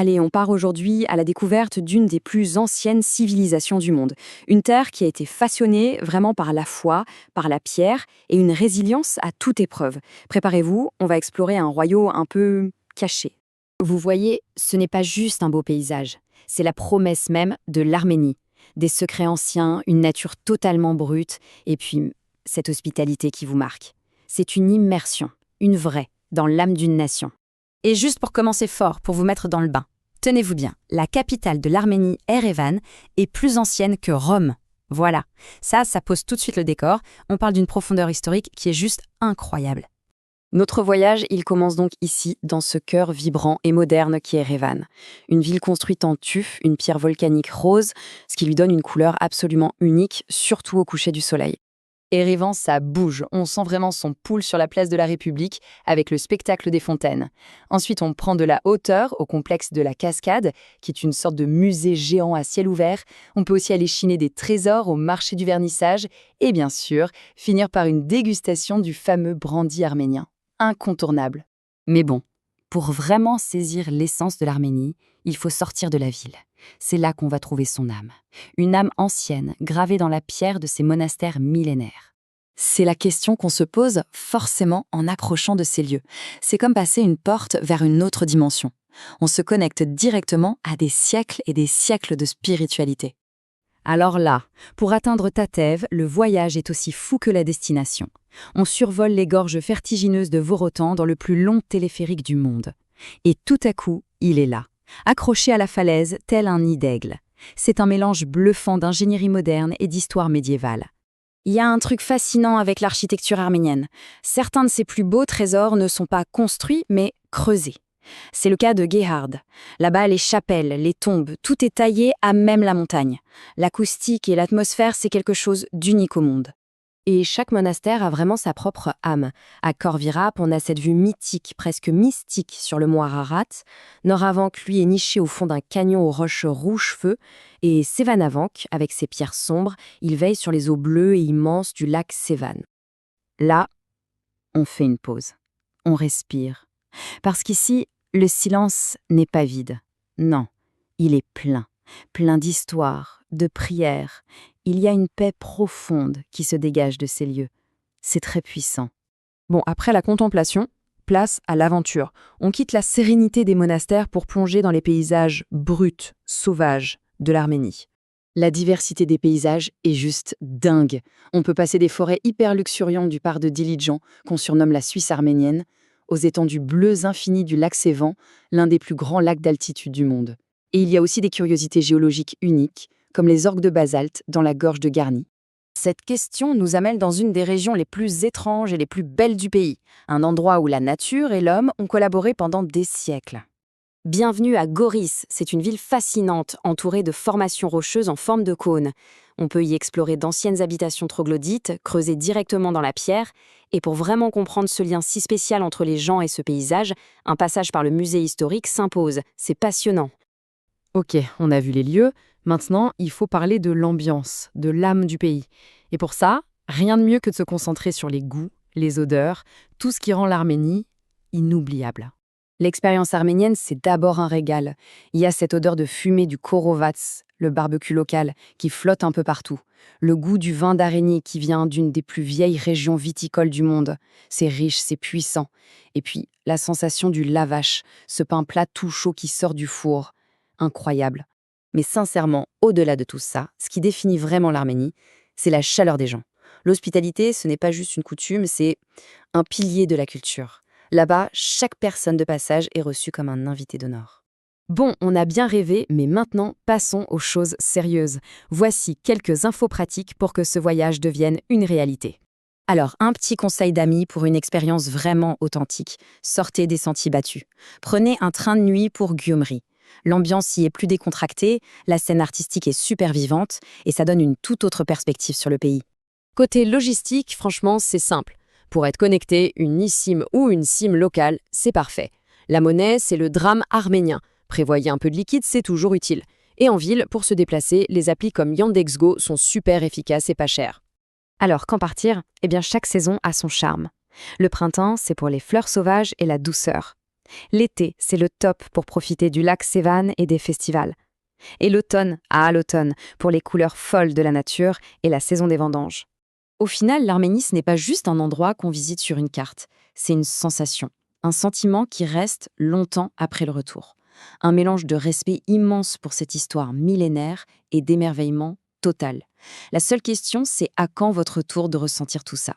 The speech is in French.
Allez, on part aujourd'hui à la découverte d'une des plus anciennes civilisations du monde. Une terre qui a été façonnée vraiment par la foi, par la pierre et une résilience à toute épreuve. Préparez-vous, on va explorer un royaume un peu caché. Vous voyez, ce n'est pas juste un beau paysage, c'est la promesse même de l'Arménie. Des secrets anciens, une nature totalement brute, et puis cette hospitalité qui vous marque. C'est une immersion, une vraie, dans l'âme d'une nation. Et juste pour commencer fort, pour vous mettre dans le bain, tenez-vous bien, la capitale de l'Arménie, Erevan, est plus ancienne que Rome. Voilà, ça pose tout de suite le décor, on parle d'une profondeur historique qui est juste incroyable. Notre voyage, il commence donc ici, dans ce cœur vibrant et moderne qui est Erevan. Une ville construite en tuf, une pierre volcanique rose, ce qui lui donne une couleur absolument unique, surtout au coucher du soleil. Erevan, ça bouge, on sent vraiment son pouls sur la place de la République avec le spectacle des fontaines. Ensuite, on prend de la hauteur au complexe de la Cascade, qui est une sorte de musée géant à ciel ouvert. On peut aussi aller chiner des trésors au marché du vernissage et bien sûr, finir par une dégustation du fameux brandy arménien. Incontournable. Mais bon, pour vraiment saisir l'essence de l'Arménie, il faut sortir de la ville. C'est là qu'on va trouver son âme. Une âme ancienne, gravée dans la pierre de ces monastères millénaires. C'est la question qu'on se pose forcément en approchant de ces lieux. C'est comme passer une porte vers une autre dimension. On se connecte directement à des siècles et des siècles de spiritualité. Alors là, pour atteindre Tatev, le voyage est aussi fou que la destination. On survole les gorges vertigineuses de Vorotan dans le plus long téléphérique du monde. Et tout à coup, il est là, accroché à la falaise tel un nid d'aigle. C'est un mélange bluffant d'ingénierie moderne et d'histoire médiévale. Il y a un truc fascinant avec l'architecture arménienne. Certains de ses plus beaux trésors ne sont pas construits, mais creusés. C'est le cas de Gehard. Là-bas, les chapelles, les tombes, tout est taillé à même la montagne. L'acoustique et l'atmosphère, c'est quelque chose d'unique au monde. Et chaque monastère a vraiment sa propre âme. À Khor-Virap, on a cette vue mythique, presque mystique sur le mont Ararat. Noravank, lui, est niché au fond d'un canyon aux roches rouge-feu. Et Sevanavank, avec ses pierres sombres, il veille sur les eaux bleues et immenses du lac Sevan. Là, on fait une pause. On respire. Parce qu'ici, le silence n'est pas vide. Non, il est plein. Plein d'histoires, de prières. Il y a une paix profonde qui se dégage de ces lieux. C'est très puissant. Bon, après la contemplation, place à l'aventure. On quitte la sérénité des monastères pour plonger dans les paysages bruts, sauvages de l'Arménie. La diversité des paysages est juste dingue. On peut passer des forêts hyper luxuriantes du parc de Dilijan, qu'on surnomme la Suisse arménienne, aux étendues bleues infinies du lac Sevan, l'un des plus grands lacs d'altitude du monde. Et il y a aussi des curiosités géologiques uniques, comme les orgues de basalte dans la gorge de Garni. Cette question nous amène dans une des régions les plus étranges et les plus belles du pays, un endroit où la nature et l'homme ont collaboré pendant des siècles. Bienvenue à Goris, c'est une ville fascinante, entourée de formations rocheuses en forme de cône. On peut y explorer d'anciennes habitations troglodytes, creusées directement dans la pierre, et pour vraiment comprendre ce lien si spécial entre les gens et ce paysage, un passage par le musée historique s'impose. C'est passionnant. Ok, on a vu les lieux, maintenant il faut parler de l'ambiance, de l'âme du pays. Et pour ça, rien de mieux que de se concentrer sur les goûts, les odeurs, tout ce qui rend l'Arménie inoubliable. L'expérience arménienne, c'est d'abord un régal. Il y a cette odeur de fumée du khorovats, le barbecue local, qui flotte un peu partout. Le goût du vin d'araignée qui vient d'une des plus vieilles régions viticoles du monde. C'est riche, c'est puissant. Et puis, la sensation du lavash, ce pain plat tout chaud qui sort du four. Incroyable. Mais sincèrement, au-delà de tout ça, ce qui définit vraiment l'Arménie, c'est la chaleur des gens. L'hospitalité, ce n'est pas juste une coutume, c'est un pilier de la culture. Là-bas, chaque personne de passage est reçue comme un invité d'honneur. Bon, on a bien rêvé, mais maintenant, passons aux choses sérieuses. Voici quelques infos pratiques pour que ce voyage devienne une réalité. Alors, un petit conseil d'amis pour une expérience vraiment authentique. Sortez des sentiers battus. Prenez un train de nuit pour Gyumri. L'ambiance y est plus décontractée, la scène artistique est super vivante et ça donne une toute autre perspective sur le pays. Côté logistique, franchement, c'est simple. Pour être connecté, une eSIM ou une SIM locale, c'est parfait. La monnaie, c'est le drame arménien. Prévoyez un peu de liquide, c'est toujours utile. Et en ville, pour se déplacer, les applis comme Yandex.Go sont super efficaces et pas chères. Alors, quand partir? Eh bien, chaque saison a son charme. Le printemps, c'est pour les fleurs sauvages et la douceur. L'été, c'est le top pour profiter du lac Sévan et des festivals. Et l'automne, l'automne, pour les couleurs folles de la nature et la saison des vendanges. Au final, l'Arménie, ce n'est pas juste un endroit qu'on visite sur une carte, c'est une sensation, un sentiment qui reste longtemps après le retour. Un mélange de respect immense pour cette histoire millénaire et d'émerveillement total. La seule question, c'est à quand votre tour de ressentir tout ça ?